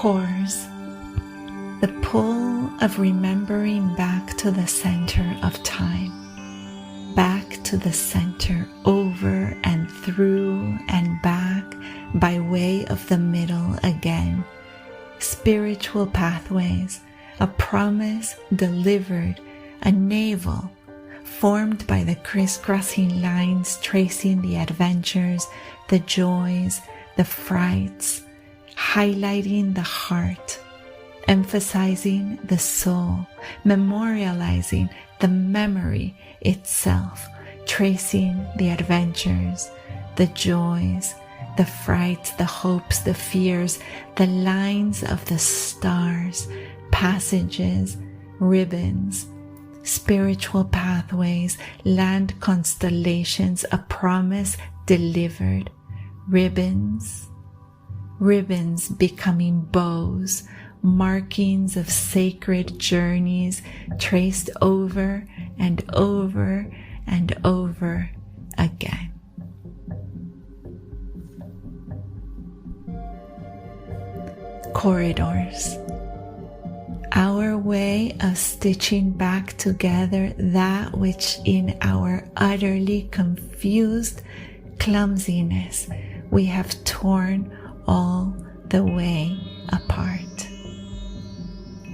Cores, the pull of remembering back to the center of time, back to the center, over and through and back by way of the middle again. Spiritual pathways, a promise delivered, a navel formed by the crisscrossing lines tracing the adventures, the joys, the frights, highlighting the heart, emphasizing the soul, memorializing the memory itself, tracing the adventures, the joys, the frights, the hopes, the fears, the lines of the stars, passages, ribbons, spiritual pathways, land constellations, a promise delivered, ribbons becoming bows, markings of sacred journeys traced over and over and over again. Corridors, our way of stitching back together that which in our utterly confused clumsiness we have torn all the way apart.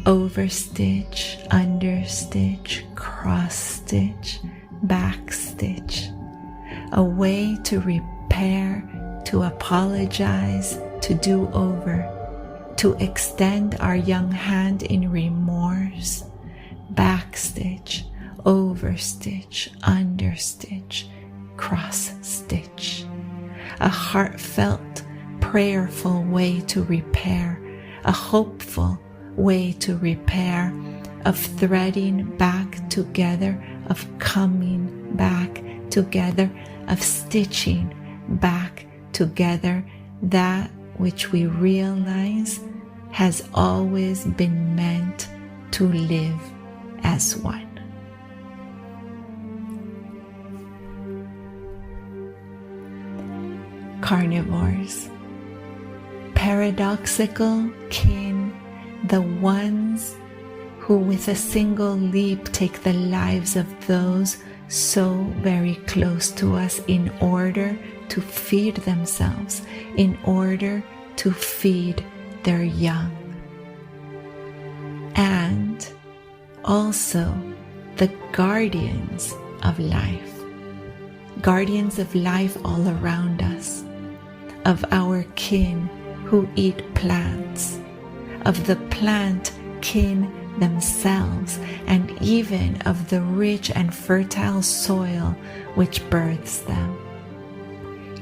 Overstitch, understitch, cross-stitch, backstitch. A way to repair, to apologize, to do over, to extend our young hand in remorse. Backstitch, overstitch, understitch, cross-stitch. A heartfelt, prayerful way to repair, a hopeful way to repair, of threading back together, of coming back together, of stitching back together that which we realize has always been meant to live as one. Carnivores, paradoxical kin, the ones who with a single leap take the lives of those so very close to us in order to feed themselves, in order to feed their young. And also the guardians of life all around us, of our kin who eat plants, of the plant kin themselves, and even of the rich and fertile soil which births them.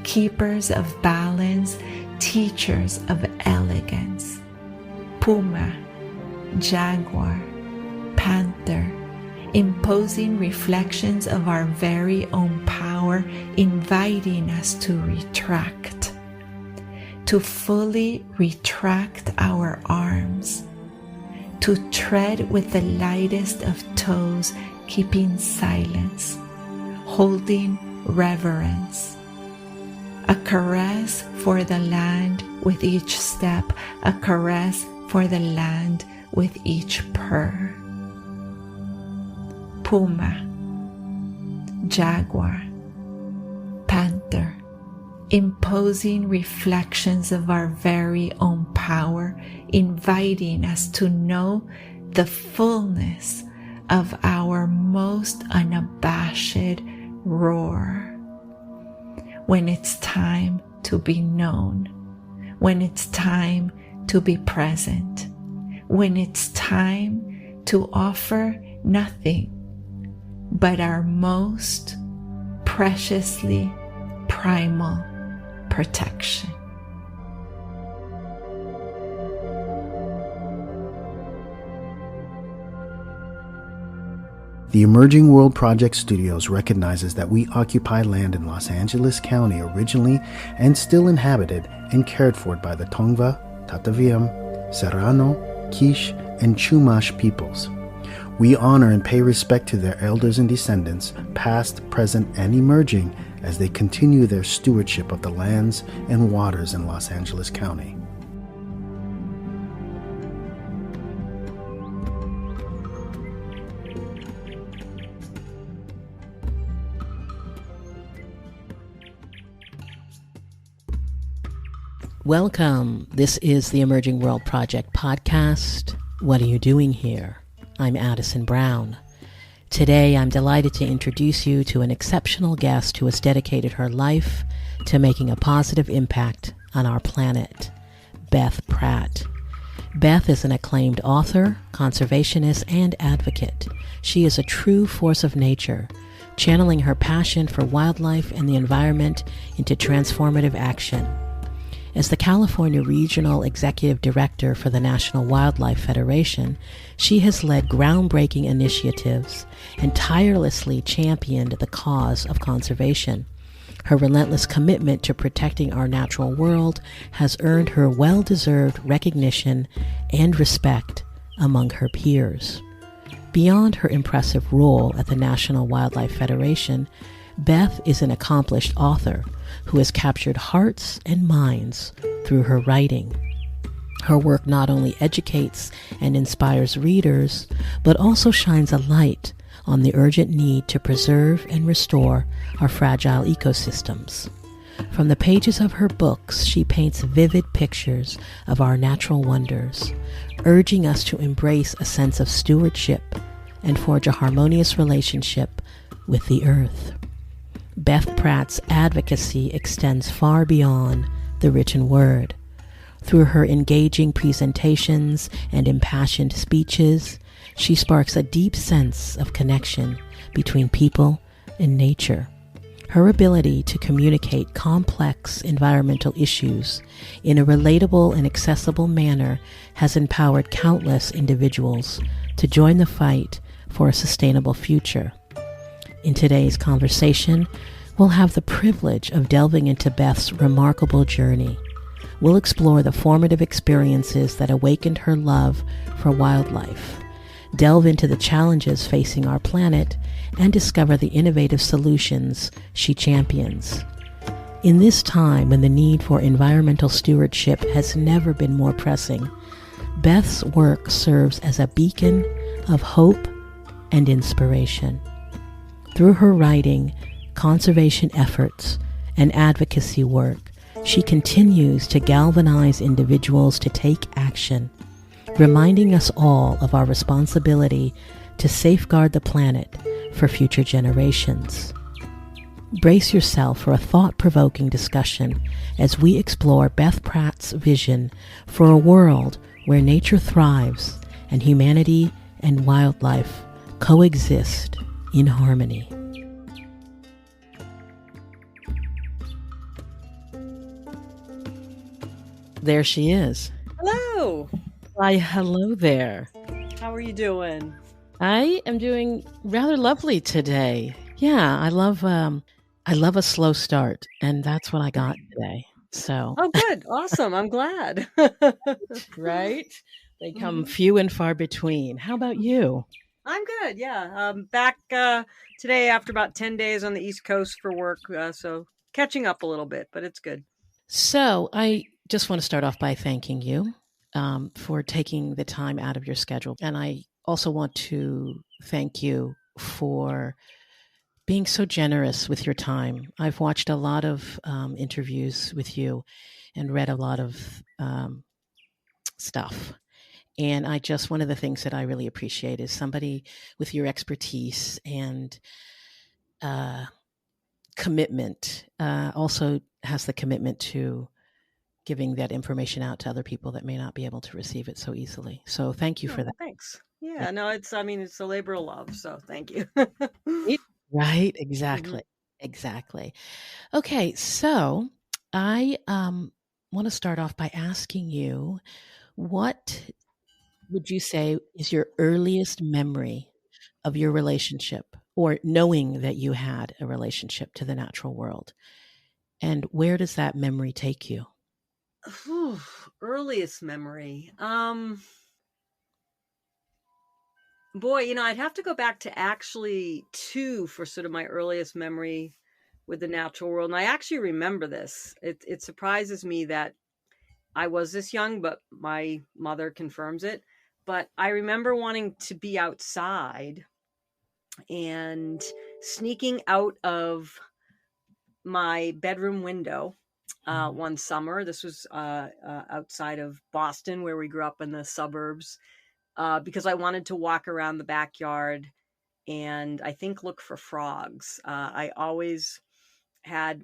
Keepers of balance, teachers of elegance. Puma, jaguar, panther, imposing reflections of our very own power, inviting us to retract, to fully retract our arms, to tread with the lightest of toes, keeping silence, holding reverence. A caress for the land with each step, a caress for the land with each purr. Puma, jaguar, panther, imposing reflections of our very own power, inviting us to know the fullness of our most unabashed roar. When it's time to be known, when it's time to be present, when it's time to offer nothing but our most preciously primal protection. The Emerging World Project Studios recognizes that we occupy land in Los Angeles County originally and still inhabited and cared for by the Tongva, Tataviam, Serrano, Quiche, and Chumash peoples. We honor and pay respect to their elders and descendants, past, present, and emerging, as they continue their stewardship of the lands and waters in Los Angeles County. Welcome. This is the Emerging World Project podcast. What are you doing here? I'm Addison Brown. Today, I'm delighted to introduce you to an exceptional guest who has dedicated her life to making a positive impact on our planet, Beth Pratt. Beth is an acclaimed author, conservationist, and advocate. She is a true force of nature, channeling her passion for wildlife and the environment into transformative action. As the California Regional Executive Director for the National Wildlife Federation, she has led groundbreaking initiatives and tirelessly championed the cause of conservation. Her relentless commitment to protecting our natural world has earned her well-deserved recognition and respect among her peers. Beyond her impressive role at the National Wildlife Federation, Beth is an accomplished author who has captured hearts and minds through her writing. Her work not only educates and inspires readers, but also shines a light on the urgent need to preserve and restore our fragile ecosystems. From the pages of her books, she paints vivid pictures of our natural wonders, urging us to embrace a sense of stewardship and forge a harmonious relationship with the earth. Beth Pratt's advocacy extends far beyond the written word. Through her engaging presentations and impassioned speeches, she sparks a deep sense of connection between people and nature. Her ability to communicate complex environmental issues in a relatable and accessible manner has empowered countless individuals to join the fight for a sustainable future. In today's conversation, we'll have the privilege of delving into Beth's remarkable journey. We'll explore the formative experiences that awakened her love for wildlife, delve into the challenges facing our planet, and discover the innovative solutions she champions. In this time when the need for environmental stewardship has never been more pressing, Beth's work serves as a beacon of hope and inspiration. Through her writing, conservation efforts, and advocacy work, she continues to galvanize individuals to take action, reminding us all of our responsibility to safeguard the planet for future generations. Brace yourself for a thought-provoking discussion as we explore Beth Pratt's vision for a world where nature thrives and humanity and wildlife coexist in harmony. There she is. Hello. Why, hello there. How are you doing? I am doing rather lovely today. Yeah, I love a slow start, and that's what I got today. So, Oh, good. Awesome. I'm glad. right? They come Mhm. few and far between. How about you? I'm good. Yeah. Back today after about 10 days on the East Coast for work. So catching up a little bit, but it's good. So, I just want to start off by thanking you for taking the time out of your schedule. And I also want to thank you for being so generous with your time. I've watched a lot of interviews with you and read a lot of stuff. And one of the things that I really appreciate is somebody with your expertise and uh, commitment also has the commitment to giving that information out to other people that may not be able to receive it so easily. So thank you Oh, for well, that. thanks. Yeah. No, it's a labor of love. So thank you. Right? Mhm. Exactly. Exactly. Okay. So I want to start off by asking you, what would you say is your earliest memory of your relationship or knowing that you had a relationship to the natural world? And where does that memory take you? Whew, earliest memory. Boy, I'd have to go back to actually two for sort of my earliest memory with the natural world. And I actually remember this. It surprises me that I was this young, but my mother confirms it. But I remember wanting to be outside and sneaking out of my bedroom window one summer. This was outside of Boston, where we grew up in the suburbs, because I wanted to walk around the backyard and I think look for frogs. I always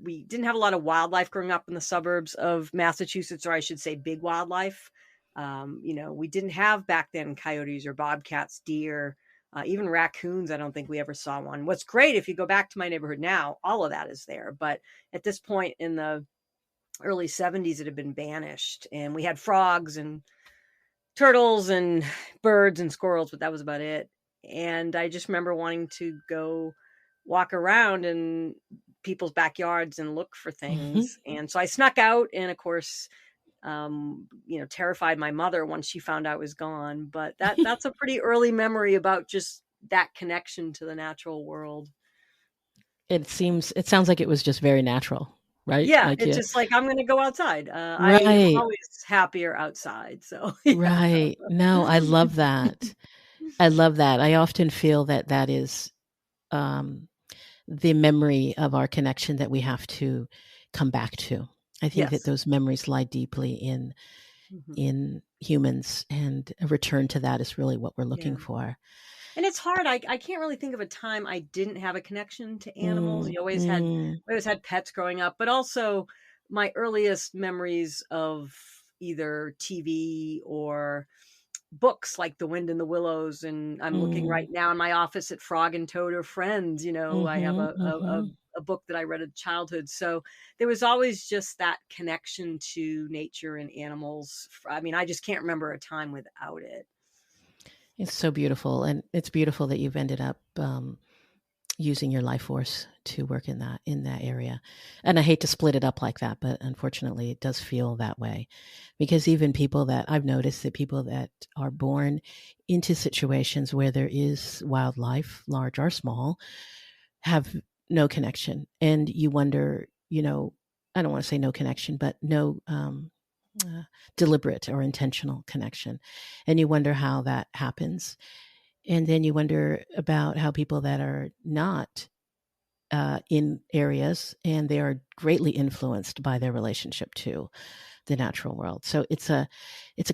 we didn't have a lot of wildlife growing up in the suburbs of Massachusetts, or I should say big wildlife. We didn't have back then coyotes or bobcats, deer, even raccoons. I don't think we ever saw one. What's great, if you go back to my neighborhood now, all of that is there. But at this point in the early 70s, it had been banished, and we had frogs and turtles and birds and squirrels, but that was about it. And I just remember wanting to go walk around in people's backyards and look for things. And so I snuck out, and of course, terrified my mother once she found I was gone. But that's a pretty early memory about just that connection to the natural world. It sounds like it was just very natural, right? Yeah, Like it's just like, I'm going to go outside. Right. I'm always happier outside. So yeah. Right. No, I love that. I love that. I often feel that is the memory of our connection that we have to come back to. I think that those memories lie deeply in humans, and a return to that is really what we're looking for. And it's hard. I can't really think of a time I didn't have a connection to animals. We always had pets growing up, but also my earliest memories of either TV or books like The Wind in the Willows. And I'm looking right now in my office at Frog and Toad Are Friends. I have a book that I read in childhood. So there was always just that connection to nature and animals. I mean, I just can't remember a time without it. It's so beautiful. And it's beautiful that you've ended up using your life force to work in that area. And I hate to split it up like that, but unfortunately it does feel that way, because even people that I've noticed, that people that are born into situations where there is wildlife, large or small, have no connection. And you wonder, I don't want to say no connection, but no deliberate or intentional connection. And you wonder how that happens. And then you wonder about how people that are not in areas, and they are greatly influenced by their relationship to the natural world. So it's a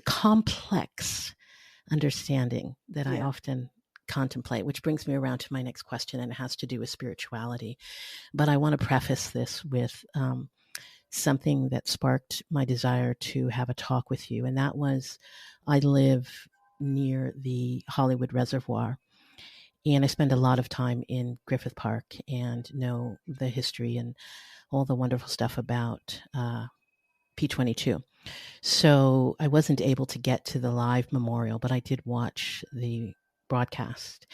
complex understanding that I often contemplate, which brings me around to my next question, and it has to do with spirituality. But I want to preface this with something that sparked my desire to have a talk with you. And that was, I live near the Hollywood Reservoir, and I spend a lot of time in Griffith Park and know the history and all the wonderful stuff about P-22. So I wasn't able to get to the live memorial, but I did watch the broadcast.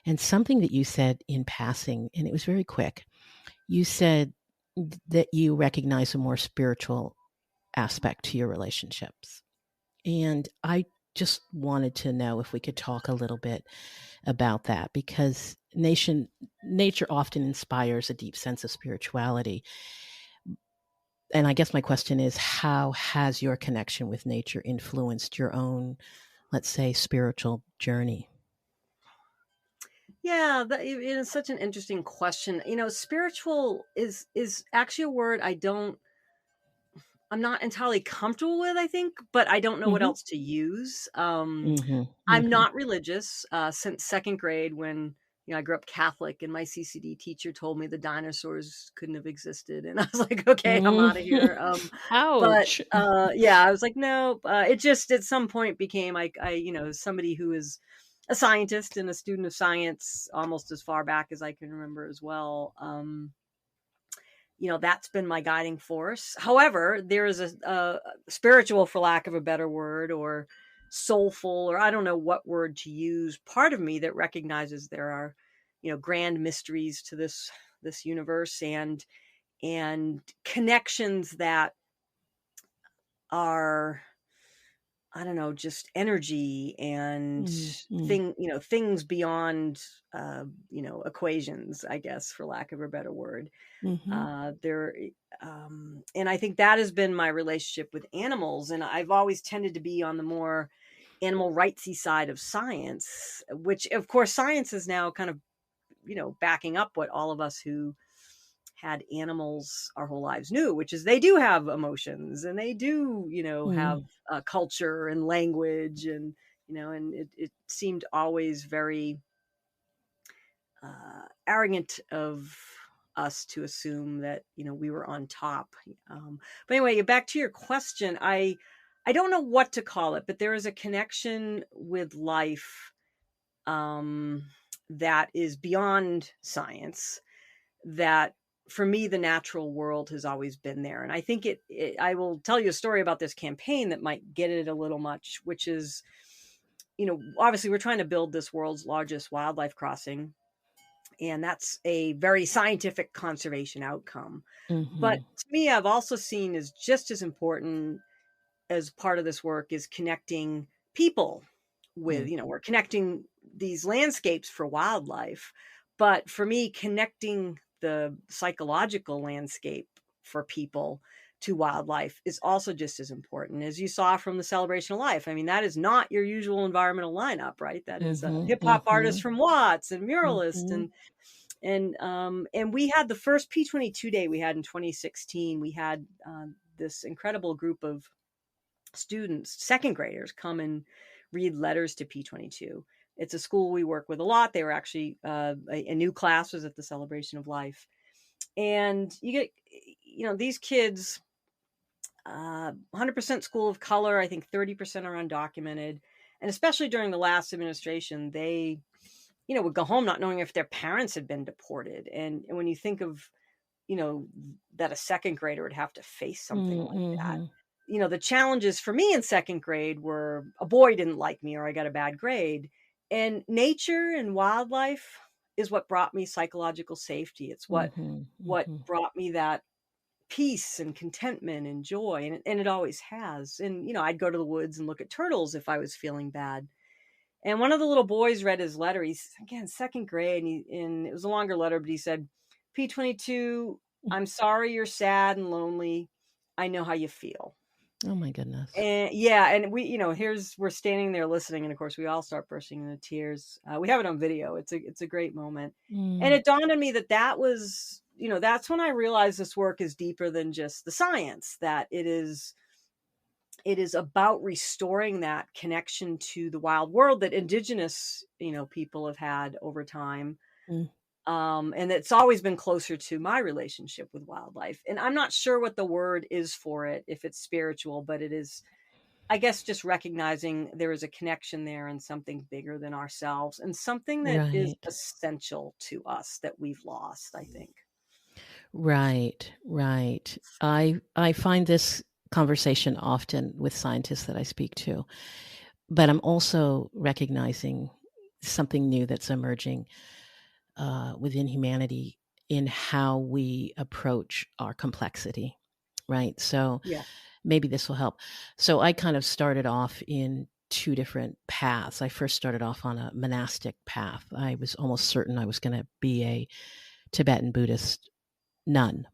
And something that you said in passing, and it was very quick, you said that you recognize a more spiritual aspect to your relationships. And I just wanted to know if we could talk a little bit about that, because nature often inspires a deep sense of spirituality. And I guess my question is, how has your connection with nature influenced your own, let's say, spiritual journey? Yeah, it is such an interesting question. Spiritual is actually a word I'm not entirely comfortable with, I think, but I don't know what else to use. I'm not religious since second grade, when I grew up Catholic, and my CCD teacher told me the dinosaurs couldn't have existed, and I was like, okay, I'm out of here. Ouch. But I was like, no. It just at some point became like, somebody who is a scientist and a student science almost as far back as I can remember as well. That's been my guiding force. However, there is a spiritual, for lack of a better word, or soulful, or I don't know what word to use, part of me that recognizes there are, grand mysteries to this universe, and connections that are, I don't know, just energy and things beyond, equations, I guess, for lack of a better word. And I think that has been my relationship with animals. And I've always tended to be on the more animal rightsy side of science, which of course science is now kind of, backing up what all of us who had animals our whole lives knew, which is they do have emotions and they do, have culture and language, and, and it seemed always very arrogant of us to assume that, we were on top. But anyway, back to your question, I don't know what to call it, but there is a connection with life that is beyond science, that for me, the natural world has always been there. And I think I will tell you a story about this campaign that might get it a little much, which is, obviously we're trying to build this world's largest wildlife crossing. And that's a very scientific conservation outcome. But to me, I've also seen is just as important as part of this work is connecting people with, we're connecting these landscapes for wildlife. But for me, connecting the psychological landscape for people to wildlife is also just as important. As you saw from the Celebration of Life, I mean, that is not your usual environmental lineup, right? That is a hip hop artist from Watts and muralist, and we had the first P22 day we had in 2016. We had this incredible group of students, second graders, come and read letters to P22. It's a school we work with a lot. They were actually a new class was at the Celebration of Life, and you get, these kids, 100% school of color. I think 30% are undocumented, and especially during the last administration, they, would go home not knowing if their parents had been deported. And when you think of, that a second grader would have to face something like that, the challenges for me in second grade were a boy didn't like me or I got a bad grade. And nature and wildlife is what brought me psychological safety. It's what brought me that peace and contentment and joy. And it always has. And, I'd go to the woods and look at turtles if I was feeling bad. And one of the little boys read his letter. He's, again, second grade, and it was a longer letter, but he said, P22, I'm sorry you're sad and lonely. I know how you feel. Oh my goodness. And yeah, and we, we're standing there listening, and of course we all start bursting into tears. We have it on video. It's a great moment. And it dawned on me that was, that's when I realized this work is deeper than just the science, that it is about restoring that connection to the wild world that indigenous, people have had over time. And it's always been closer to my relationship with wildlife. And I'm not sure what the word is for it, if it's spiritual, but it is, I guess, just recognizing there is a connection there and something bigger than ourselves, and something that is essential to us that we've lost, I think. Right. I find this conversation often with scientists that I speak to, but I'm also recognizing something new that's emerging within humanity in how we approach our complexity, right? So maybe this will help. So I kind of started off in two different paths. I first started off on a monastic path. I was almost certain I was going to be a Tibetan Buddhist nun,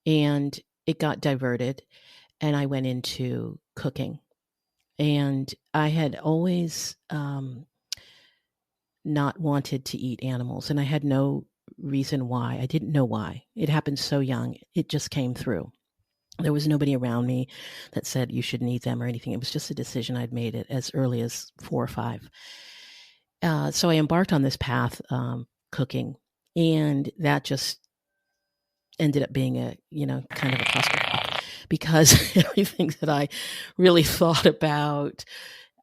and it got diverted, and I went into cooking. And I had always not wanted to eat animals, and I had no reason why. I didn't know why. It happened so young. It just came through. There was nobody around me that said you shouldn't eat them or anything. It was just a decision I'd made it as early as 4 or 5. So I embarked on this path, cooking, and that just ended up being a, kind of a clusterfuck, because everything that I really thought about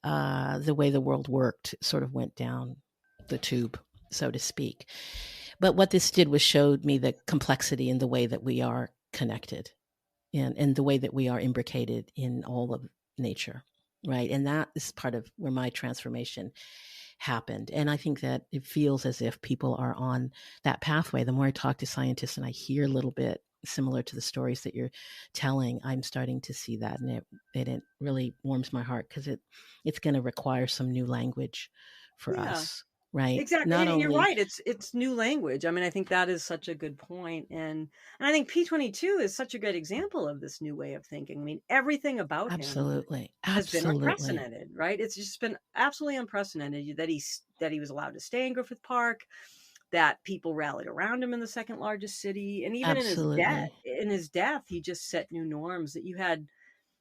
the way the world worked sort of went down the tube, so to speak. But what this did was showed me the complexity in the way that we are connected, and the way that we are imbricated in all of nature, right? And that is part of where my transformation happened. And I think that it feels as if people are on that pathway. The more I talk to scientists and I hear a little bit similar to the stories that you're telling, I'm starting to see that. And it really warms my heart, because it's going to require some new language for us. Right. Exactly. And you're right. It's new language. I mean, I think that is such a good point. And I think P22 is such a great example of this new way of thinking. I mean, everything about him has been unprecedented, right? It's just been absolutely unprecedented that he was allowed to stay in Griffith Park, that people rallied around him in the second largest city. And even Absolutely. in his death, he just set new norms that you had,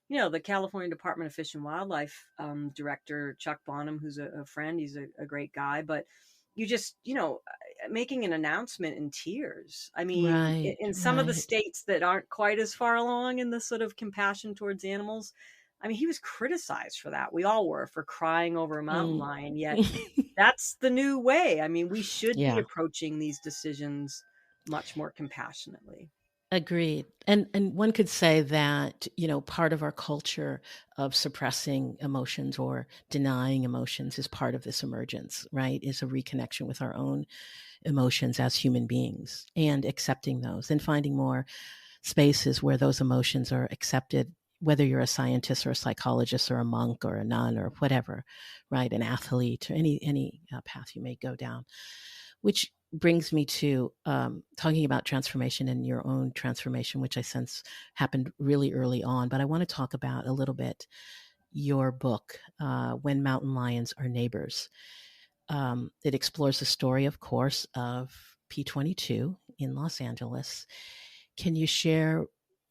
the California Department of Fish and Wildlife director, Chuck Bonham, who's a friend. He's a great guy, but you just, making an announcement in tears. I mean, Right, in some of the right. states that aren't quite as far along in the sort of compassion towards animals, I mean, he was criticized for that. We all were, for crying over a mountain Mm. lion, yet that's the new way. I mean, we should be Yeah. approaching these decisions much more compassionately. Agreed. And one could say that, part of our culture of suppressing emotions or denying emotions is part of this emergence, right? Is a reconnection with our own emotions as human beings and accepting those and finding more spaces where those emotions are accepted, whether you're a scientist or a psychologist or a monk or a nun or whatever, right? An athlete or any path you may go down, which brings me to talking about transformation and your own transformation, which I sense happened really early on. But I want to talk about a little bit your book, When Mountain Lions Are Neighbors. It explores the story, of course, of P22 in Los Angeles. Can you share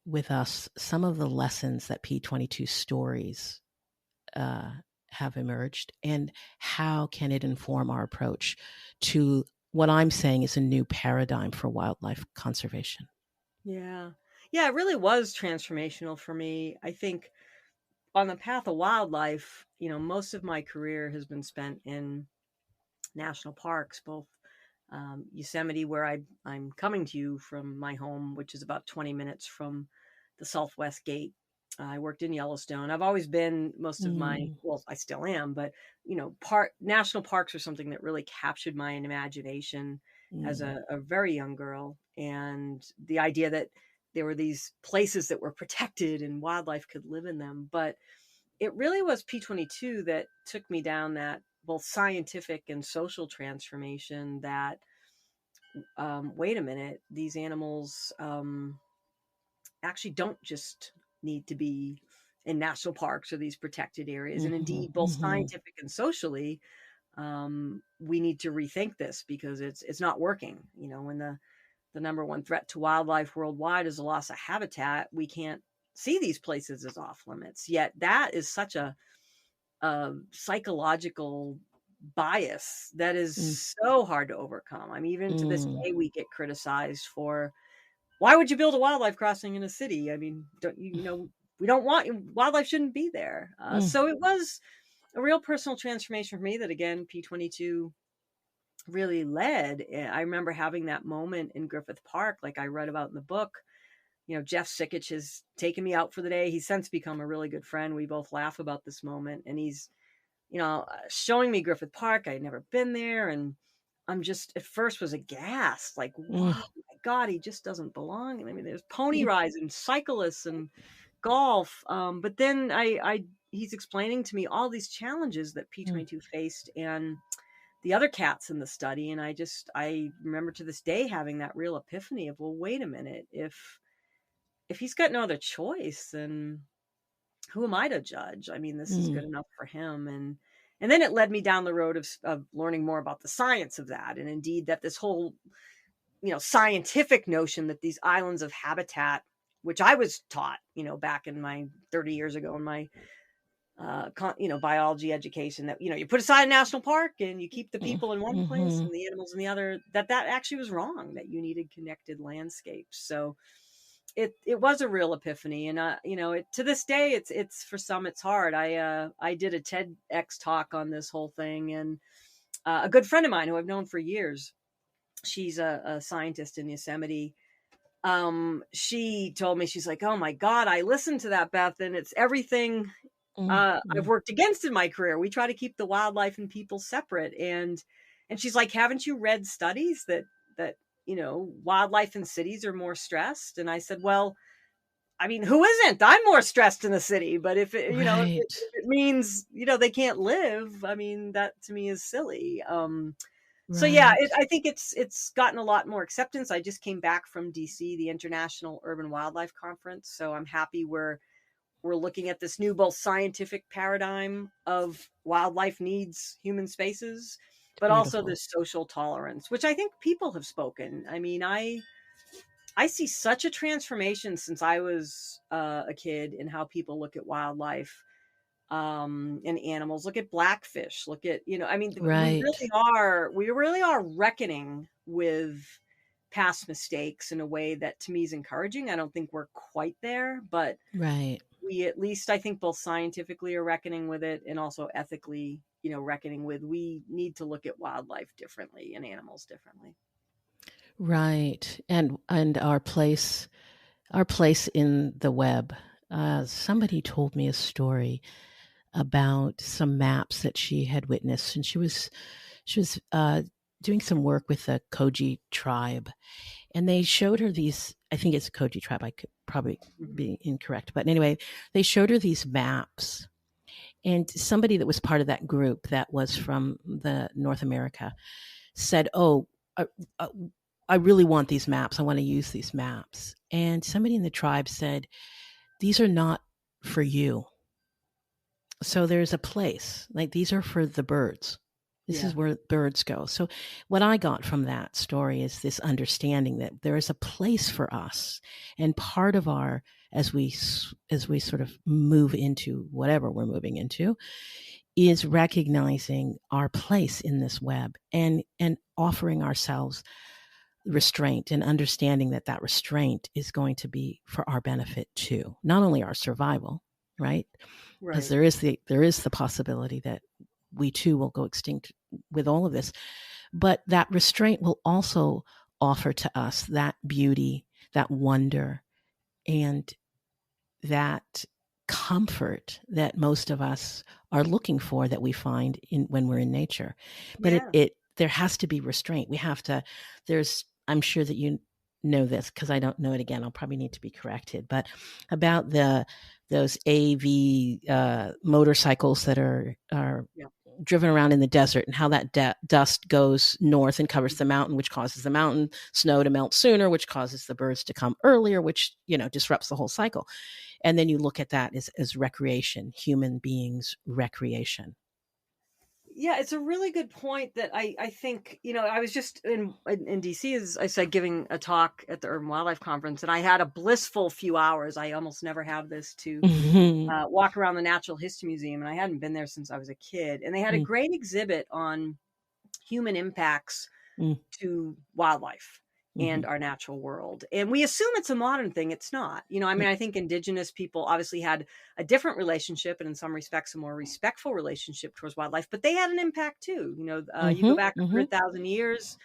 with us some of the lessons that P22 stories uh, have emerged, and how can it inform our approach to what I'm saying is a new paradigm for wildlife conservation? Yeah. Yeah, it really was transformational for me. I think on the path of wildlife, most of my career has been spent in national parks, both Yosemite, where I'm coming to you from my home, which is about 20 minutes from the Southwest Gate. I worked in Yellowstone. I've always been most of my, Mm, well, I still am, but national parks are something that really captured my imagination as mm, a very young girl. And the idea that there were these places that were protected and wildlife could live in them. But it really was P22 that took me down that both scientific and social transformation that, wait a minute, these animals actually don't just need to be in national parks or these protected areas. And mhm, indeed, both mhm, scientific and socially, we need to rethink this because it's not working. When the number one threat to wildlife worldwide is the loss of habitat, we can't see these places as off limits. Yet that is such a psychological bias that is mm, so hard to overcome. I mean, even to this mm, day, we get criticized for, why would you build a wildlife crossing in a city? I mean, don't we don't want, wildlife shouldn't be there. mm, So it was a real personal transformation for me that, again, P22 really led. I remember having that moment in Griffith Park, like I read about in the book. Jeff Sikich has taken me out for the day. He's since become a really good friend. We both laugh about this moment, and he's showing me Griffith Park. I'd never been there. And I'm just, at first, was aghast, like, mm, wow, my God, he just doesn't belong. I mean, there's pony mm, rides and cyclists and golf. But then he's explaining to me all these challenges that mm, P22 faced and the other cats in the study. And I remember to this day having that real epiphany of, well, wait a minute, if he's got no other choice, then who am I to judge? I mean, this is mm, good enough for him. And then it led me down the road of learning more about the science of that. And indeed that this whole, scientific notion that these islands of habitat, which I was taught, back in my 30 years ago in my, biology education, that, you put aside a national park and you keep the mm, people in one place mhm, and the animals in the other, that actually was wrong, that you needed connected landscapes. So it was a real epiphany. And to this day, it's for some, it's hard. I did a TEDx talk on this whole thing. And a good friend of mine who I've known for years, she's a scientist in Yosemite. She told me, she's like, oh my God, I listened to that, Beth, and it's everything mm, I've mm, worked against in my career. We try to keep the wildlife and people separate. And she's like, haven't you read studies that wildlife in cities are more stressed? And I said, well, I mean, who isn't? I'm more stressed in the city, but if it, right, if it means, they can't live, I mean, that to me is silly. So yeah, right. I think it's gotten a lot more acceptance. I just came back from DC, the International Urban Wildlife Conference, so I'm happy we're looking at this new both scientific paradigm of wildlife needs human spaces, but also Beautiful. this social tolerance, which I think people have spoken. I mean, I see such a transformation since I was a kid in how people look at wildlife and animals. Look at blackfish. Look at, I mean, Right. we really are reckoning with past mistakes in a way that to me is encouraging. I don't think we're quite there, but Right. we at least, I think, both scientifically are reckoning with it and also ethically, reckoning with, we need to look at wildlife differently and animals differently. Right. And our place in the web. Somebody told me a story about some maps that she had witnessed, and she was doing some work with the Koji tribe, and they showed her these. I think it's a Koji tribe. I could probably be incorrect, but anyway, they showed her these maps, and somebody that was part of that group that was from the North America said, "Oh, I, I, I really want these maps. I want to use these maps." And somebody in the tribe said, "These are not for you. So there's a place, like these are for the birds. This Yeah. is where birds go." So what I got from that story is this understanding that there is a place for us, and part of our as we sort of move into whatever we're moving into is recognizing our place in this web and offering ourselves restraint and understanding that that restraint is going to be for our benefit too, not only our survival, right? Because Right. there is the possibility that we too will go extinct with all of this, but that restraint will also offer to us that beauty, that wonder, and that comfort that most of us are looking for, that we find in when we're in nature. But Yeah. it there has to be restraint. We have to. I'm sure that you know this because I don't know it again. I'll probably need to be corrected. But about those AV motorcycles that are Yeah. driven around in the desert, and how that dust goes north and covers the mountain, which causes the mountain snow to melt sooner, which causes the birds to come earlier, which disrupts the whole cycle. And then you look at that as recreation, human beings' recreation. Yeah, it's a really good point that I think, I was just in DC, as I said, giving a talk at the Urban Wildlife Conference, and I had a blissful few hours. I almost never have this to Mm-hmm. walk around the Natural History Museum, and I hadn't been there since I was a kid. And they had a great exhibit on human impacts to wildlife Mm-hmm. and our natural world. And we assume it's a modern thing. It's not. I mean, I think indigenous people obviously had a different relationship, and in some respects, a more respectful relationship towards wildlife, but they had an impact too. You go Mm-hmm. back Mm-hmm. 100,000 years,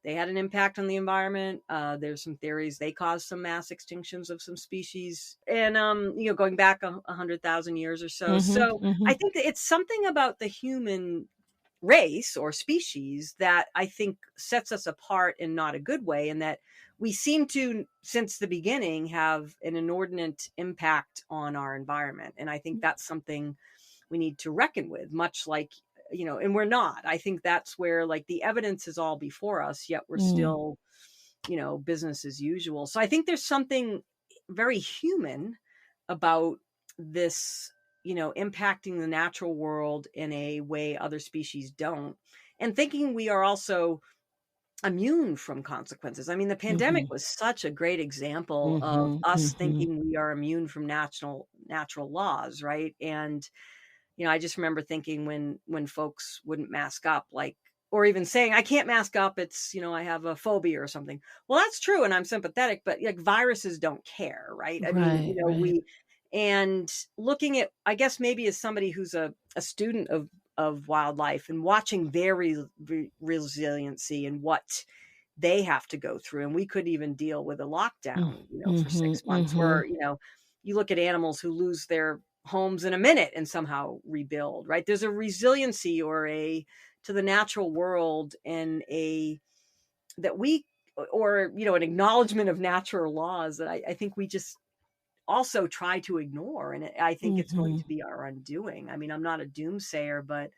they had an impact on the environment. There's some theories they caused some mass extinctions of some species, and going back 100,000 years or so. So Mm-hmm. Mm-hmm. I think that it's something about the human race or species that I think sets us apart in not a good way, and that we seem to, since the beginning, have an inordinate impact on our environment. And I think that's something we need to reckon with, much like, and we're not. I think that's where, like, the evidence is all before us, yet we're Mm. still, business as usual. So I think there's something very human about this, impacting the natural world in a way other species don't, and thinking we are also immune from consequences. I mean, the pandemic Mm-hmm. was such a great example of Mm-hmm. us Mm-hmm. thinking we are immune from natural laws, right? And I just remember thinking when folks wouldn't mask up, like, or even saying, I can't mask up, it's, I have a phobia or something. Well, that's true, and I'm sympathetic, but like, viruses don't care, right? I mean, Right. Right. and looking at, I guess, maybe as somebody who's a student of wildlife and watching their resiliency and what they have to go through. And we could even deal with a lockdown, for Mm-hmm. 6 months, Mm-hmm. where, you look at animals who lose their homes in a minute and somehow rebuild, right? There's a resiliency to the natural world, and that we, or, an acknowledgement of natural laws that I think we just also try to ignore. And I think it's going Mm-hmm. to be our undoing. I mean, I'm not a doomsayer, but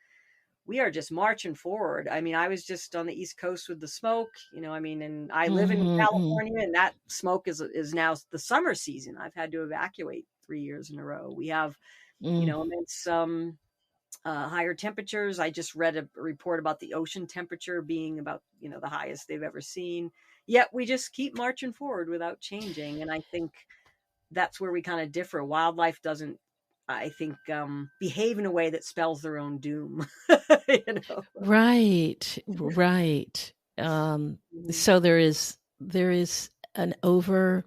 we are just marching forward. I mean, I was just on the East Coast with the smoke, I mean, and I live in Mm-hmm. California, and that smoke is now the summer season. I've had to evacuate 3 years in a row. We have, Mm. immense higher temperatures. I just read a report about the ocean temperature being about, the highest they've ever seen. Yet we just keep marching forward without changing. And I think that's where we kind of differ. Wildlife doesn't, I think, behave in a way that spells their own doom. you know. Right, right. Mhm. So there is an over,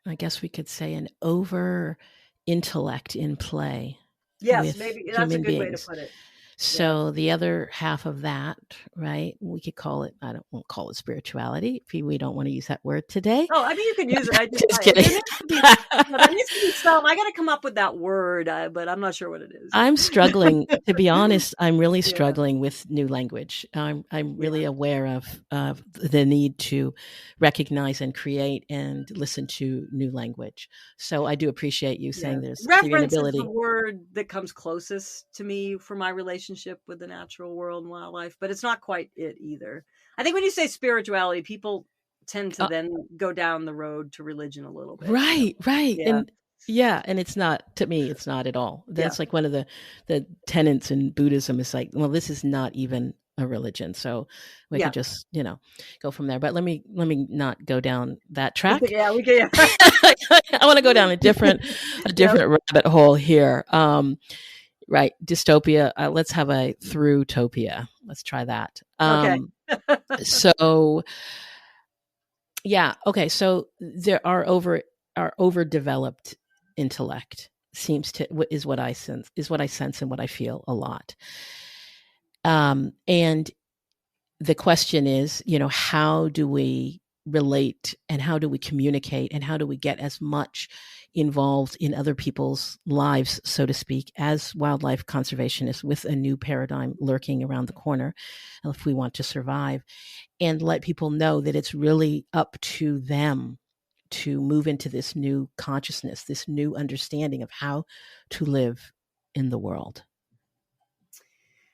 I guess we could say, an over intellect in play Yes, with maybe that's a human good way to beings. put it. Yeah. So the other half of that, right? We could call it, won't call it spirituality. We don't want to use that word today. Oh, I mean, you can use it. Just kidding. There needs to be, there needs to be some. I got to come up with that word, but I'm not sure what it is. I'm struggling, to be honest. I'm really Yeah, struggling with new language. I'm yeah, really aware of the need to recognize and create and listen to new language. So I do appreciate you yeah. saying there's an Reference is the ability. word that comes closest to me for my relationship with the natural world and wildlife, but it's not quite it either. I think when you say spirituality, people tend to Uh, then go down the road to religion a little bit. right, right, Yeah, and yeah, and it's not, to me. It's not at all. yeah, That's like one of the tenets in Buddhism. Is like, well, this is not even a religion, so we yeah. could just go from there. But let me not go down that track. Yeah, we can. Yeah. I want to go down a different Yep. rabbit hole here. Right, dystopia. Let's have a through topia. Let's try that. Okay. So yeah, okay. So there are overdeveloped intellect seems to is what I sense and what I feel a lot. And the question is, how do we relate and how do we communicate and how do we get as much involved in other people's lives, so to speak, as wildlife conservationists with a new paradigm lurking around the corner, if we want to survive, and let people know that it's really up to them to move into this new consciousness, this new understanding of how to live in the world.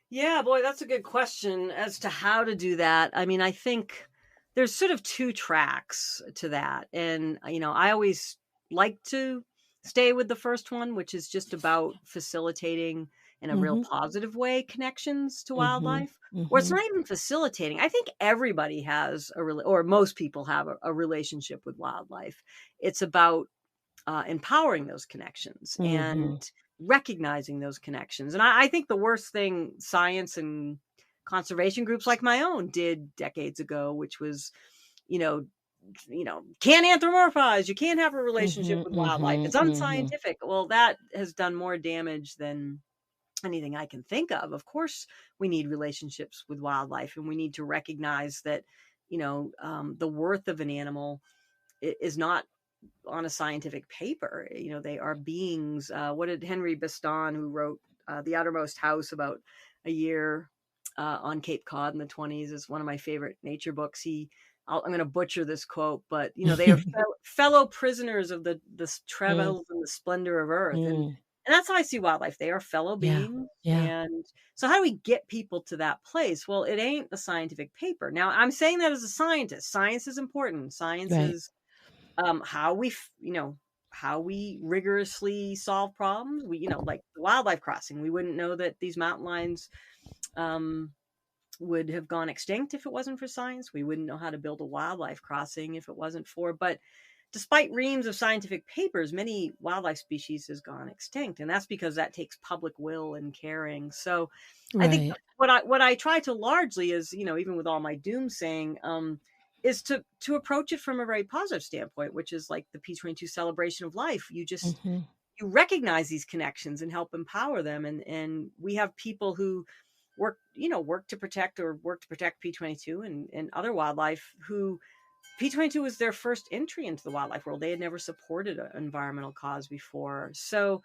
Yeah, boy, that's a good question as to how to do that. I mean, I think there's sort of two tracks to that. And, I always like to stay with the first one, which is just about facilitating in a real Mm-hmm. positive way connections to Mm-hmm. wildlife. Or it's Mm-hmm. not even facilitating. I think everybody has or most people have a relationship with wildlife. It's about empowering those connections and Mm-hmm. recognizing those connections. And I think the worst thing science and conservation groups like my own did decades ago, which was, you know, can't anthropomorphize. You can't have a relationship Mm-hmm. with wildlife. Mm-hmm. It's Mm-hmm. unscientific. Well, that has done more damage than anything I can think of. Of course, we need relationships with wildlife, and we need to recognize that, the worth of an animal is not on a scientific paper. They are beings. What did Henry Beston, who wrote The Outermost House about a year on Cape Cod in the 20s, is one of my favorite nature books. I'm going to butcher this quote, but they are fellow prisoners of the Mm, travels and the splendor of Earth, mm. and that's how I see wildlife. They are fellow Yeah. beings, Yeah. and so how do we get people to that place? Well, it ain't a scientific paper. Now, I'm saying that as a scientist. Science is important. Science Right. is how we how we rigorously solve problems. We like the wildlife crossing, we wouldn't know that these mountain lions um would have gone extinct if it wasn't for science. We wouldn't know how to build a wildlife crossing if it wasn't for, but despite reams of scientific papers, many wildlife species has gone extinct, and that's because that takes public will and caring. So I think Right. what I try to largely is, even with all my doomsaying, is to approach it from a very positive standpoint, which is like the P22 celebration of life. Mm-hmm. You recognize these connections and help empower them, and we have people who work to protect P22 and other wildlife who P22 was their first entry into the wildlife world. They had never supported an environmental cause before. So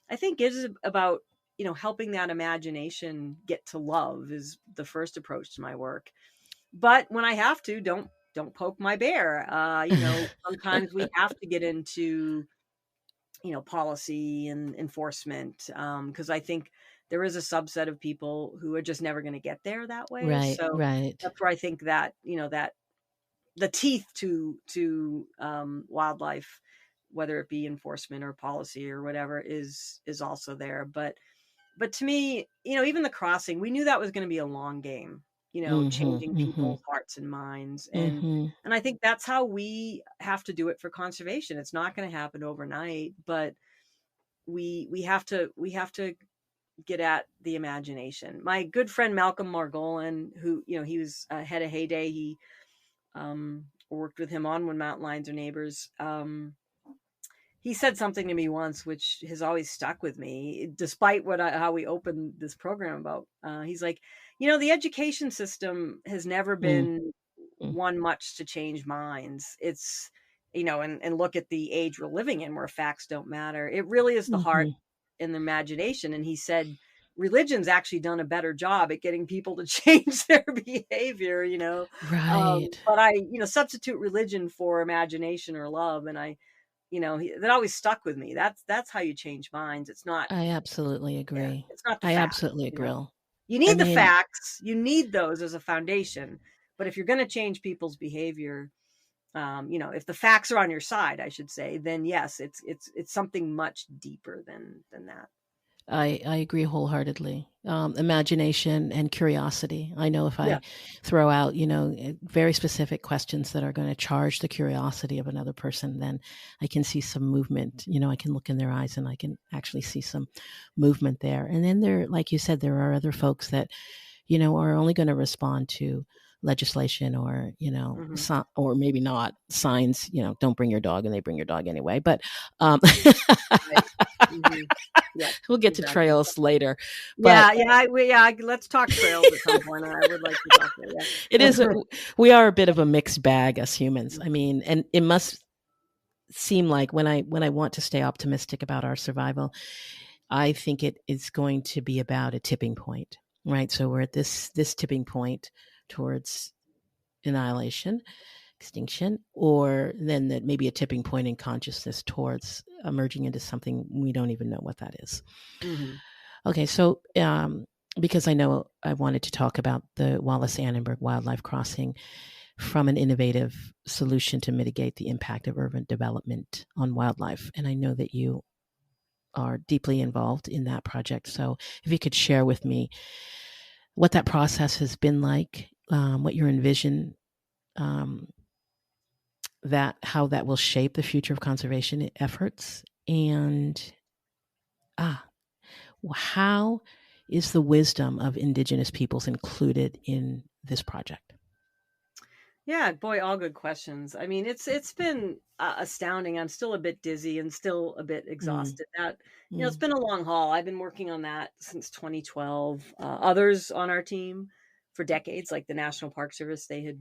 I think it is about, helping that imagination get to love is the first approach to my work. But when I have to, don't poke my bear. Sometimes we have to get into, policy and enforcement, because I think there is a subset of people who are just never going to get there that way. Right. So Right. that's where I think that, that the teeth to wildlife, whether it be enforcement or policy or whatever, is also there. But but to me, even the crossing, we knew that was going to be a long game, changing people's hearts and minds. And I think that's how we have to do it for conservation. It's not going to happen overnight, but we have to get at the imagination. My good friend Malcolm Margolin, who he was head of Heyday, he worked with him on When Mountain Lions Are Neighbors. He said something to me once, which has always stuck with me, despite how we opened this program about. He's like, the education system has never been one much to change minds. It's, and look at the age we're living in where facts don't matter. It really is the heart and the imagination. And he said, religion's actually done a better job at getting people to change their behavior, Right. But I, substitute religion for imagination or love. And that always stuck with me. That's how you change minds. It's not. I absolutely agree. It's not the I facts, absolutely agree. You need the facts. You need those as a foundation. But if you're going to change people's behavior, if the facts are on your side, I should say, then yes, it's something much deeper than that. I agree wholeheartedly. Imagination and curiosity. I know if I throw out, very specific questions that are going to charge the curiosity of another person, then I can see some movement. I can look in their eyes and I can actually see some movement there. And then there, like you said, there are other folks that, are only going to respond to legislation or, or maybe not signs, don't bring your dog, and they bring your dog anyway. But we'll get to trails later. But let's talk trails at some point. I would like to talk about that. It is. We are a bit of a mixed bag as humans. I mean, and it must seem like when I want to stay optimistic about our survival, I think it is going to be about a tipping point, right? So we're at this tipping point towards annihilation, extinction, or then that maybe a tipping point in consciousness towards emerging into something we don't even know what that is. Okay, so because I know I wanted to talk about the Wallace-Annenberg Wildlife Crossing from an innovative solution to mitigate the impact of urban development on wildlife, and I know that you are deeply involved in that project. So if you could share with me what that process has been like, what you envision, how that will shape the future of conservation efforts, and how is the wisdom of Indigenous peoples included in this project? Yeah, boy, all good questions. I mean, it's been astounding. I'm still a bit dizzy and still a bit exhausted. That it's been a long haul. I've been working on that since 2012. Others on our team for decades, like the National Park Service, they had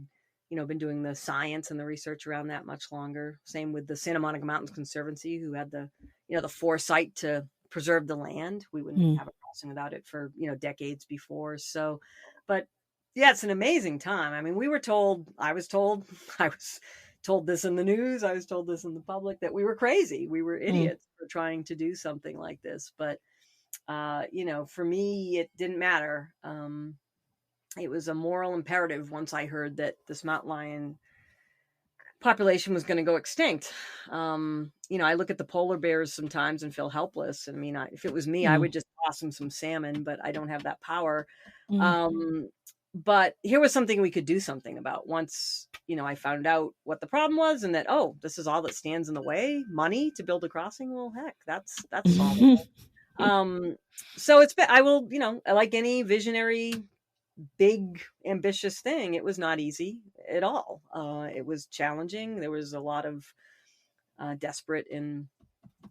been doing the science and the research around that much longer. Same with the Santa Monica Mountains Conservancy, who had the the foresight to preserve the land. We wouldn't have a crossing without it for decades before. So, but yeah, it's an amazing time. I mean, I was told this in the news, I was told this in the public, that we were crazy. We were idiots for trying to do something like this. But, for me, it didn't matter. It was a moral imperative once I heard that this mountain lion population was going to go extinct. I look at the polar bears sometimes and feel helpless. I mean, if it was me, I would just toss them some salmon, but I don't have that power. But here was something we could do something about once, I found out what the problem was, and that, this is all that stands in the way, money to build a crossing. Well, heck, that's solvable. So it's been, I will, like any visionary, big, ambitious thing, it was not easy at all. It was challenging. There was a lot of desperate and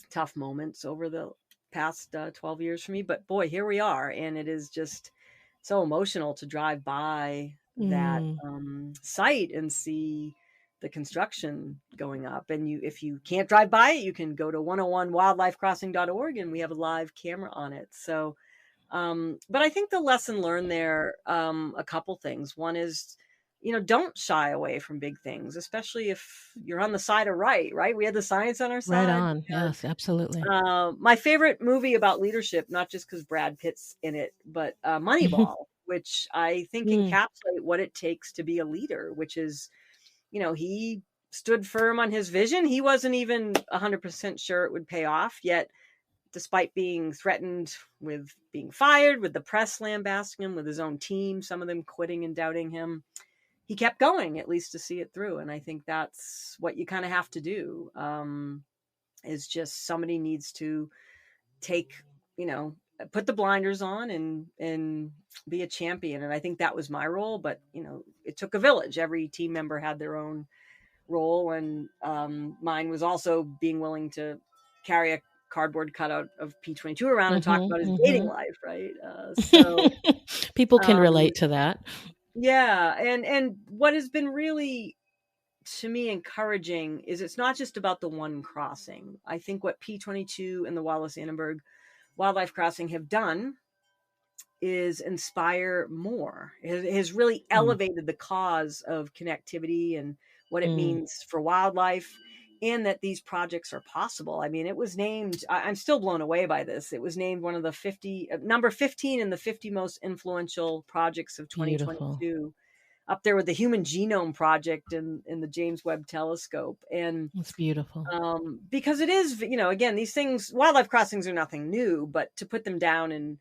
tough moments over the past 12 years for me. But boy, here we are. And it is just so emotional to drive by that site and see the construction going up. And if you can't drive by it, you can go to 101wildlifecrossing.org and we have a live camera on it. So, but I think the lesson learned there, a couple things. One is, don't shy away from big things, especially if you're on the side of right? We had the science on our side. Right on. Yes, absolutely. My favorite movie about leadership, not just because Brad Pitt's in it, but Moneyball, which I think encapsulate what it takes to be a leader, which is, he stood firm on his vision. He wasn't even 100% sure it would pay off, yet despite being threatened with being fired, with the press lambasting him, with his own team, some of them quitting and doubting him, he kept going, at least to see it through. And I think that's what you kind of have to do, is just somebody needs to take, put the blinders on and be a champion. And I think that was my role, but it took a village. Every team member had their own role, and mine was also being willing to carry a cardboard cutout of P22 around and talk about his dating life, right? So people can relate to that. Yeah, and what has been really, to me, encouraging is it's not just about the one crossing. I think what P22 and the Wallace-Annenberg Wildlife Crossing have done is inspire more. It has really elevated the cause of connectivity and what it means for wildlife, and that these projects are possible. I mean, it was named, I'm still blown away by this. It was named one of the number 15 in the 50 most influential projects of 2022. Beautiful. Up there with the Human Genome Project and the James Webb Telescope. And it's beautiful. Because it is, again, these things, wildlife crossings are nothing new, but to put them down in,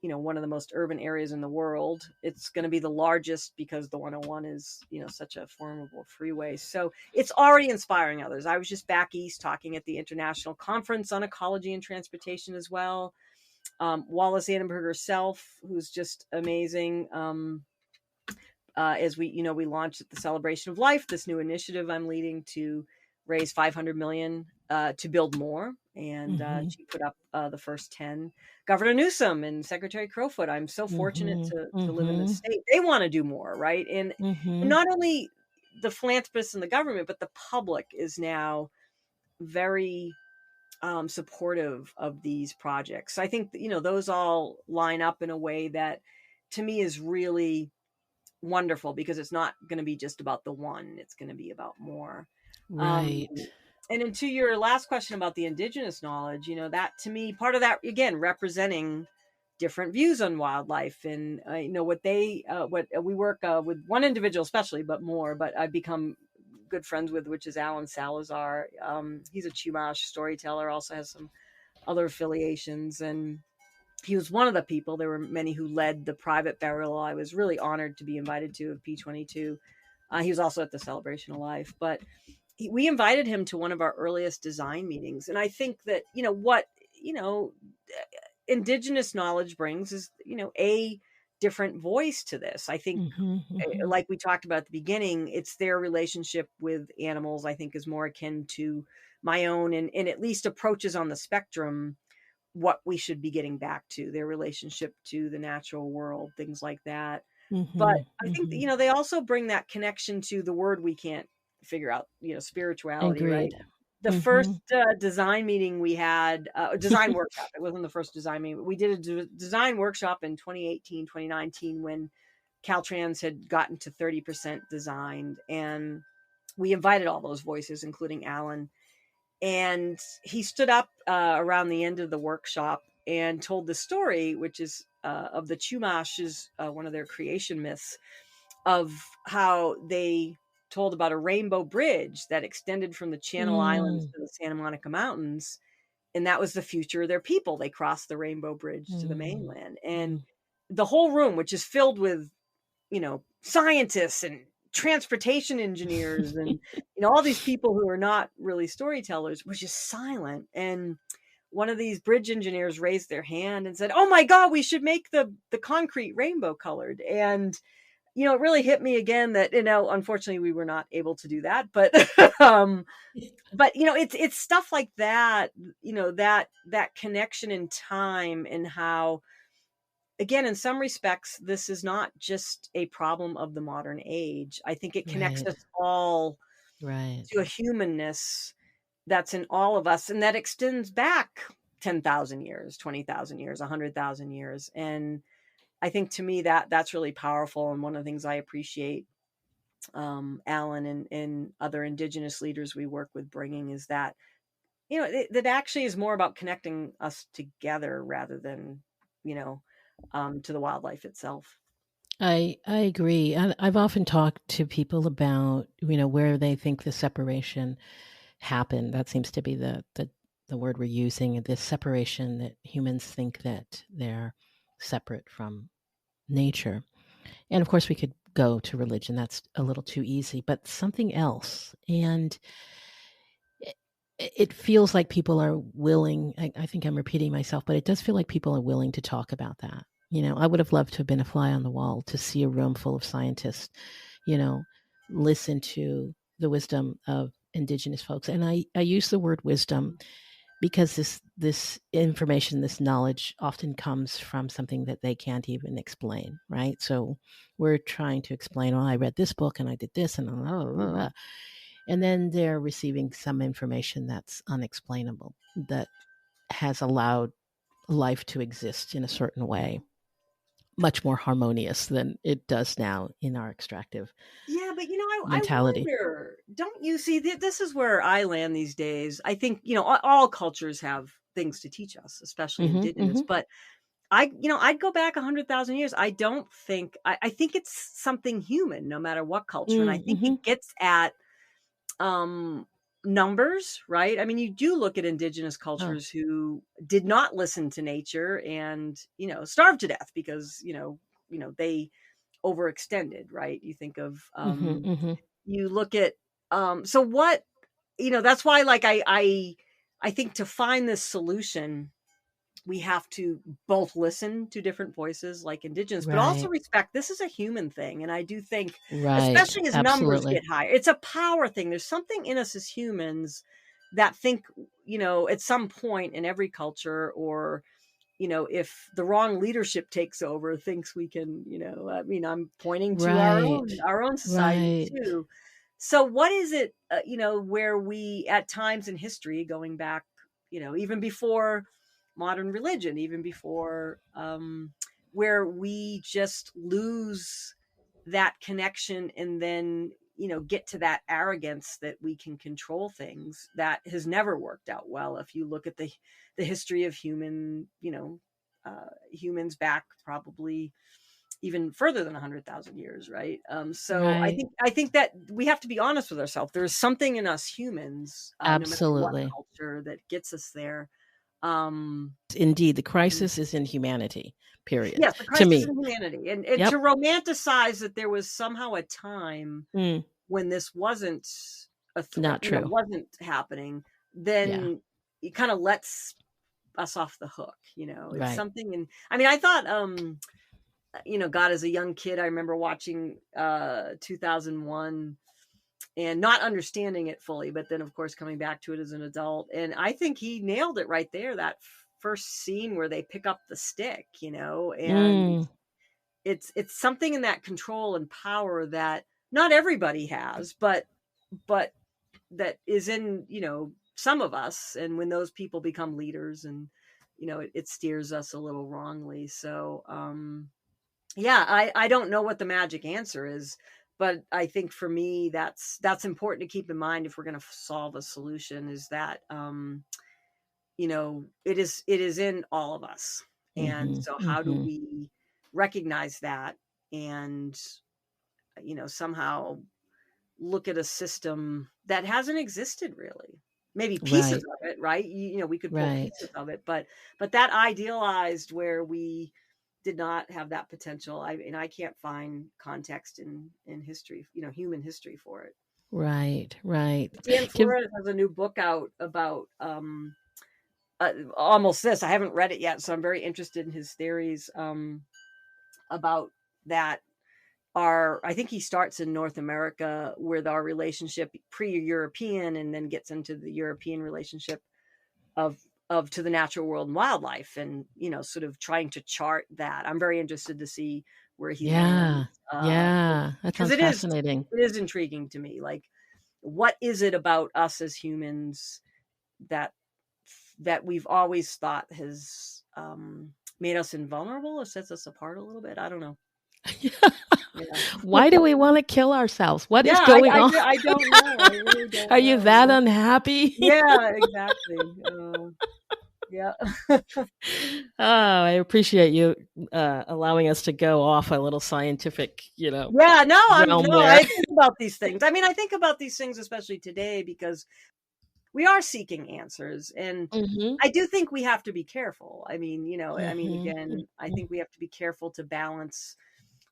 one of the most urban areas in the world, it's going to be the largest because the 101 is, such a formidable freeway. So it's already inspiring others. I was just back east talking at the International Conference on Ecology and Transportation as well. Wallace-Annenberg herself, who's just amazing. As we launched at the Celebration of Life, this new initiative I'm leading to raise $500 million to build more. And she put up the first 10. Governor Newsom and Secretary Crowfoot, I'm so fortunate to live in this state. They want to do more, right? And not only the philanthropists and the government, but the public is now very supportive of these projects. So I think, those all line up in a way that, to me, is really wonderful, because it's not going to be just about the one, it's going to be about more. Right. And into your last question about the indigenous knowledge, that, to me, part of that, again, representing different views on wildlife, and what we work with one individual especially, but I've become good friends with, which is Alan Salazar. He's a Chumash storyteller, also has some other affiliations, and he was one of the people. There were many who led the private burial I was really honored to be invited to of P22. He was also at the Celebration of Life, but we invited him to one of our earliest design meetings. And I think that, what, indigenous knowledge brings is, a different voice to this. I think, like we talked about at the beginning, it's their relationship with animals, I think, is more akin to my own, and at least approaches on the spectrum what we should be getting back to, their relationship to the natural world, things like that. But I think, they also bring that connection to the word we can't figure out, spirituality. Agreed. Right? The first design meeting we had, design workshop, it wasn't the first design meeting, but we did a design workshop in 2018, 2019, when Caltrans had gotten to 30% designed. And we invited all those voices, including Alan. And he stood up around the end of the workshop and told the story, which is of the Chumash, is one of their creation myths, of how they told about a rainbow bridge that extended from the Channel Islands to the Santa Monica Mountains. And that was the future of their people. They crossed the rainbow bridge to the mainland. And the whole room, which is filled with, scientists and transportation engineers and all these people who are not really storytellers, was just silent. And one of these bridge engineers raised their hand and said, "Oh my God, we should make the concrete rainbow colored." And it really hit me again that unfortunately we were not able to do that, but but it's stuff like that, that connection in time, and how, again, in some respects, this is not just a problem of the modern age. I think it connects us all to a humanness that's in all of us, and that extends back 10,000 years, 20,000 years, 100,000 years. And I think, to me, that's really powerful. And one of the things I appreciate Alan and other indigenous leaders we work with bringing is that, that actually is more about connecting us together rather than, to the wildlife itself. I agree. I've often talked to people about, where they think the separation happened. That seems to be the the word we're using, this separation that humans think that they're separate from nature. And of course, we could go to religion. That's a little too easy, but something else. And it feels like people are willing, I think I'm repeating myself, but it does feel like people are willing to talk about that. I would have loved to have been a fly on the wall to see a room full of scientists, listen to the wisdom of indigenous folks. And I use the word wisdom because this information, this knowledge often comes from something that they can't even explain, right? So we're trying to explain, I read this book and I did this and blah, blah, blah. And then they're receiving some information that's unexplainable, that has allowed life to exist in a certain way, much more harmonious than it does now in our extractive but mentality. I wonder, don't you see, this is where I land these days. I think, all cultures have things to teach us, especially indigenous, but I'd go back 100,000 years. I don't think, I think it's something human, no matter what culture. And I think it gets at numbers, right? I mean, you do look at indigenous cultures who did not listen to nature and, starved to death because, they overextended, right? You think of, you look at, so what, that's why, like, I think to find this solution, we have to both listen to different voices like indigenous, but also respect this is a human thing. And I do think, especially as numbers get higher, it's a power thing. There's something in us as humans that think, at some point in every culture, or, if the wrong leadership takes over, thinks we can, I'm pointing to our own society too. So what is it, where we at times in history, going back, even before modern religion, even before, where we just lose that connection and then, get to that arrogance that we can control things, that has never worked out well. If you look at the history of humans back probably even further than 100,000 years. Right. So I think that we have to be honest with ourselves. There's something in us humans, absolutely, no matter what culture, that gets us there. Indeed, the crisis is in humanity, period. Yes, the crisis is in humanity. And to romanticize that there was somehow a time when this wasn't a not true, wasn't happening, then it kind of lets us off the hook. It's something. And I mean, I thought, God, as a young kid, I remember watching 2001 and not understanding it fully, but then of course coming back to it as an adult. And I think he nailed it right there. That first scene where they pick up the stick, and it's something in that control and power that not everybody has, but that is in, some of us. And when those people become leaders, and, it steers us a little wrongly. So, I don't know what the magic answer is, but I think for me, that's important to keep in mind if we're going to solve a solution, is that, it is in all of us. And so how do we recognize that and, somehow look at a system that hasn't existed really? Maybe pieces of it, right? We could pull pieces of it, but that idealized where we did not have that potential. I can't find context in history, human history for it. Right. Dan Flores has a new book out about almost this. I haven't read it yet, so I'm very interested in his theories about that. I think he starts in North America with our relationship pre-European, and then gets into the European relationship of to the natural world and wildlife, and sort of trying to chart that. I'm very interested to see where he lands. That sounds fascinating. It is intriguing to me. Like, what is it about us as humans that we've always thought has made us invulnerable or sets us apart a little bit? I don't know. Why do we want to kill ourselves? What is going on? I don't know. I really don't Are you that unhappy? Yeah, exactly. I appreciate you allowing us to go off a little scientific, I think about these things. I mean, I think about these things especially today because we are seeking answers. And Mm-hmm. I do think we have to be careful. I mean, Mm-hmm. again, I think we have to be careful to balance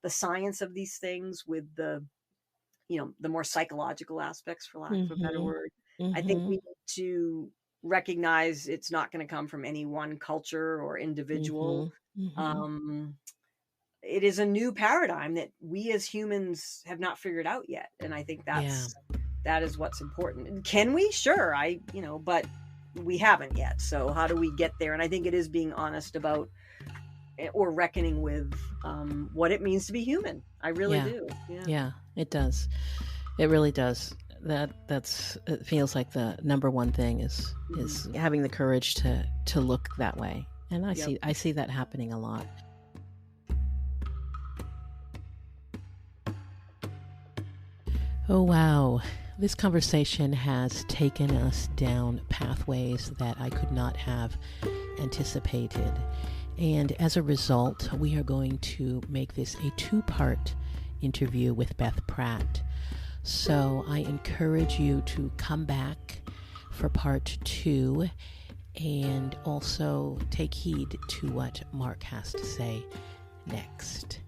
the science of these things with the more psychological aspects, for lack of a better Mm-hmm. word. I think Mm-hmm. we need to recognize it's not going to come from any one culture or individual. Mm-hmm. Mm-hmm. Um, it is a new paradigm that we as humans have not figured out yet. And I think Yeah. that is what's important. Can we? Sure. But we haven't yet. So how do we get there? And I think it is being honest about or reckoning with what it means to be human. I really Yeah. do. Yeah. Yeah, it does. It really does. It feels like the number one thing is having the courage to look that way. And Yep. I see that happening a lot. Oh wow. This conversation has taken us down pathways that I could not have anticipated. And as a result, we are going to make this a 2-part interview with Beth Pratt. So I encourage you to come back for part 2 and also take heed to what Mark has to say next.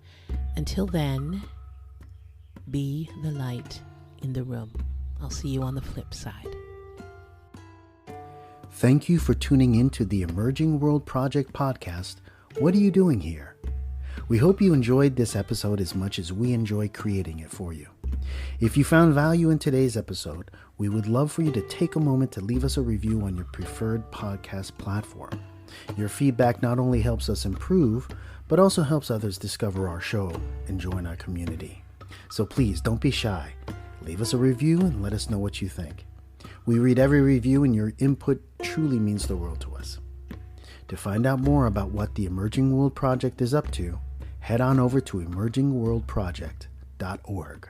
Until then, be the light in the room. I'll see you on the flip side. Thank you for tuning in to the Emerging World Project podcast. What are you doing here? We hope you enjoyed this episode as much as we enjoy creating it for you. If you found value in today's episode, we would love for you to take a moment to leave us a review on your preferred podcast platform. Your feedback not only helps us improve, but also helps others discover our show and join our community. So please don't be shy. Leave us a review and let us know what you think. We read every review, and your input truly means the world to us. To find out more about what the Emerging World Project is up to, head on over to emergingworldproject.org.